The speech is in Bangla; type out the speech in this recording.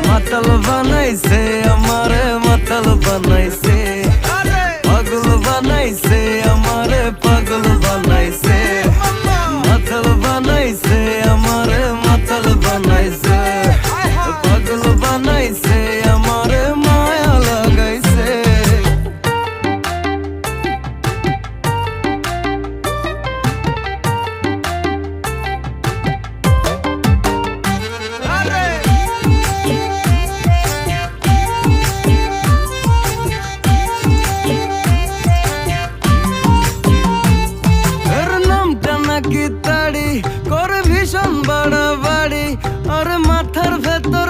মাতাল বানাইছে আমারে, মাতাল বানাইছে, পাগল বানাইছে আমারে, পাগল বানাইছে, মাতাল বানাইছে আমারে, মাতাল বানাইছে, পাগল বানাইছে আমারে, মায়া লাগাইছে। নাকি তাড়ি করে ভীষণ বাড়াবাড়ি, আর মাথার ভেতর